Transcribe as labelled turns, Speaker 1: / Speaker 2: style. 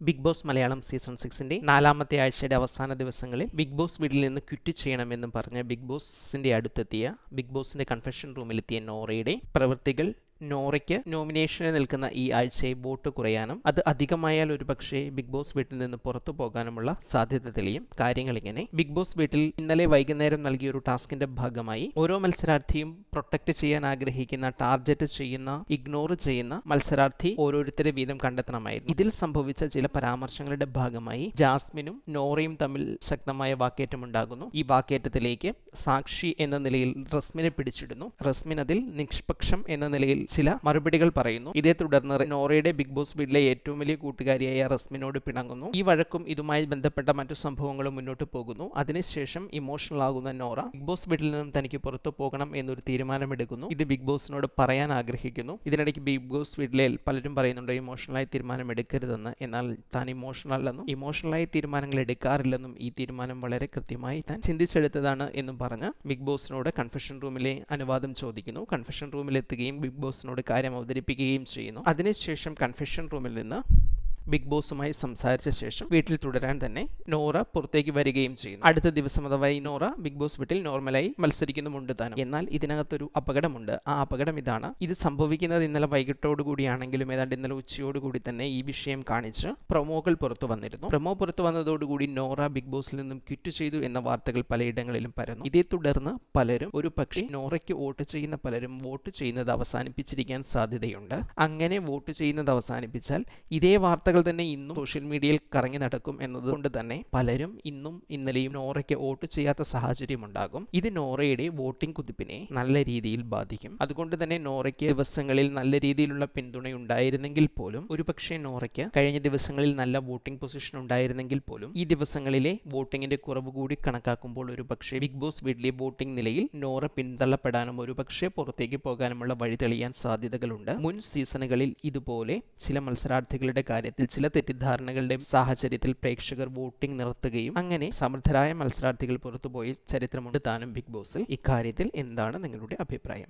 Speaker 1: Big boss Malayalam season 6-ന്റെ 4-ാമത്തെ ആഴ്ചയുടെ അവസാന ദിവസങ്ങളിൽ ബിഗ് ബോസ് വീട്ടിൽ നിന്ന് ക്വിറ്റ് ചെയ്യണമെന്നും പറഞ്ഞ് ബിഗ് ബോസിന്റെ അടുത്തെത്തിയ ബിഗ് ബോസിന്റെ കൺഫെഷൻ റൂമിലെത്തിയ നോറയുടെ പ്രവൃത്തികൾ നോറയ്ക്ക് നോമിനേഷനിൽ നിൽക്കുന്ന ഈ ആഴ്ചയെ വോട്ട് കുറയാനും അത് അധികമായാൽ ഒരുപക്ഷെ ബിഗ് ബോസ് വീട്ടിൽ നിന്ന് പുറത്തു പോകാനുമുള്ള സാധ്യത തെളിയും. കാര്യങ്ങൾ ഇങ്ങനെ: ബിഗ് ബോസ് വീട്ടിൽ ഇന്നലെ വൈകുന്നേരം നൽകിയ ഒരു ടാസ്കിന്റെ ഭാഗമായി ഓരോ മത്സരാർത്ഥിയും പ്രൊട്ടക്ട് ചെയ്യാൻ ആഗ്രഹിക്കുന്ന, ടാർഗറ്റ് ചെയ്യുന്ന, ഇഗ്നോർ ചെയ്യുന്ന മത്സരാർത്ഥി ഓരോരുത്തരെ വീതം കണ്ടെത്തണമായിരുന്നു. ഇതിൽ സംഭവിച്ച ചില പരാമർശങ്ങളുടെ ഭാഗമായി ജാസ്മിനും നോറയും തമ്മിൽ ശക്തമായ വാക്കേറ്റമുണ്ടാകുന്നു. ഈ വാക്കേറ്റത്തിലേക്ക് സാക്ഷി എന്ന നിലയിൽ റസ്മിനെ പിടിച്ചിടുന്നു. റസ്മിൻ അതിൽ നിഷ്പക്ഷം എന്ന നിലയിൽ ചില മറുപടികൾ പറയുന്നു. ഇതേ തുടർന്ന് നോറയുടെ ബിഗ് ബോസ് വീട്ടിലെ ഏറ്റവും വലിയ കൂട്ടുകാരിയായ റസ്മിനോട് പിണങ്ങുന്നു. ഈ വഴക്കും ഇതുമായി ബന്ധപ്പെട്ട മറ്റു സംഭവങ്ങളും മുന്നോട്ട് പോകുന്നു. അതിനുശേഷം ഇമോഷണൽ ആകുന്ന നോറ ബിഗ് ബോസ് വീട്ടിൽ നിന്നും തനിക്ക് പുറത്തു പോകണം എന്നൊരു തീരുമാനമെടുക്കുന്നു. ഇത് ബിഗ് ബോസിനോട് പറയാൻ ആഗ്രഹിക്കുന്നു. ഇതിനിടയ്ക്ക് ബിഗ് ബോസ് വീട്ടിലെ പലരും പറയുന്നുണ്ട് ഇമോഷണലായി തീരുമാനം എടുക്കരുതെന്ന്. എന്നാൽ താൻ ഇമോഷണൽ അല്ലെന്നും ഇമോഷണലായി തീരുമാനങ്ങൾ എടുക്കാറില്ലെന്നും ഈ തീരുമാനം വളരെ കൃത്യമായി താൻ ചിന്തിച്ചെടുത്തതാണ് എന്നും പറഞ്ഞ് ബിഗ് ബോസിനോട് കൺഫെഷൻ റൂമിലെ അനുവാദം ചോദിക്കുന്നു. കൺഫെഷൻ റൂമിലെത്തുകയും ബിഗ് ബോസിനോട് കാര്യം അവതരിപ്പിക്കുകയും ചെയ്യുന്നു. അതിനുശേഷം കൺഫെഷൻ റൂമിൽ നിന്ന് ബിഗ് ബോസുമായി സംസാരിച്ച ശേഷം വീട്ടിൽ തുടരാൻ തന്നെ നോറ പുറത്തേക്ക് വരികയും ചെയ്യുന്നു. അടുത്ത ദിവസം അഥവാ ഈ നോറ ബിഗ് ബോസ് വീട്ടിൽ നോർമലായി മത്സരിക്കുന്നുമുണ്ട് താനും. എന്നാൽ ഇതിനകത്തൊരു അപകടമുണ്ട്. ആ അപകടം ഇതാണ്: ഇത് സംഭവിക്കുന്നത് ഇന്നലെ വൈകിട്ടോടുകൂടിയാണെങ്കിലും ഏതാണ്ട് ഇന്നലെ ഉച്ചയോടുകൂടി തന്നെ ഈ വിഷയം കാണിച്ച് പ്രൊമോകൾ പുറത്തു വന്നിരുന്നു. പ്രൊമോ പുറത്തു വന്നതോടുകൂടി നോറ ബിഗ് ബോസിൽ നിന്നും ക്വിറ്റ് ചെയ്തു എന്ന വാർത്തകൾ പലയിടങ്ങളിലും പരന്നു. ഇതേ തുടർന്ന് പലരും, ഒരു പക്ഷേ നോറയ്ക്ക് വോട്ട് ചെയ്യുന്ന പലരും വോട്ട് ചെയ്യുന്നത് അവസാനിപ്പിച്ചിരിക്കാൻ സാധ്യതയുണ്ട്. അങ്ങനെ വോട്ട് ചെയ്യുന്നത് അവസാനിപ്പിച്ചാൽ ഇതേ വാർത്തകൾ തന്നെ ഇന്നും സോഷ്യൽ മീഡിയയിൽ കറങ്ങി നടക്കും എന്നതുകൊണ്ട് തന്നെ പലരും ഇന്നും ഇന്നലെയും നോറയ്ക്ക് വോട്ട് ചെയ്യാത്ത സാഹചര്യം ഉണ്ടാകും. ഇത് നോറയുടെ വോട്ടിംഗ് കുതിപ്പിനെ നല്ല രീതിയിൽ ബാധിക്കും. അതുകൊണ്ട് തന്നെ നോറയ്ക്ക് ദിവസങ്ങളിൽ നല്ല രീതിയിലുള്ള പിന്തുണ ഉണ്ടായിരുന്നെങ്കിൽ പോലും, ഒരുപക്ഷെ നോറയ്ക്ക് കഴിഞ്ഞ ദിവസങ്ങളിൽ നല്ല വോട്ടിംഗ് പൊസിഷൻ ഉണ്ടായിരുന്നെങ്കിൽ പോലും, ഈ ദിവസങ്ങളിലെ വോട്ടിങ്ങിന്റെ കുറവ് കൂടി കണക്കാക്കുമ്പോൾ ഒരുപക്ഷെ ബിഗ് ബോസ് വീട്ടിലെ വോട്ടിംഗ് നിലയിൽ നോറ പിന്തള്ളപ്പെടാനും ഒരുപക്ഷെ പുറത്തേക്ക് പോകാനുമുള്ള വഴി തെളിയാൻ സാധ്യതകളുണ്ട്. മുൻ സീസണുകളിൽ ഇതുപോലെ ചില മത്സരാർത്ഥികളുടെ കാര്യത്തിൽ ചില തെറ്റിദ്ധാരണകളുടെ സാഹചര്യത്തിൽ പ്രേക്ഷകർ വോട്ടിംഗ് നിർത്തുകയും അങ്ങനെ സമർത്ഥരായ മത്സരാർത്ഥികൾ പുറത്തുപോയി ചരിത്രമുണ്ട് താനും ബിഗ് ബോസിൽ. ഇക്കാര്യത്തിൽ എന്താണ് നിങ്ങളുടെ അഭിപ്രായം?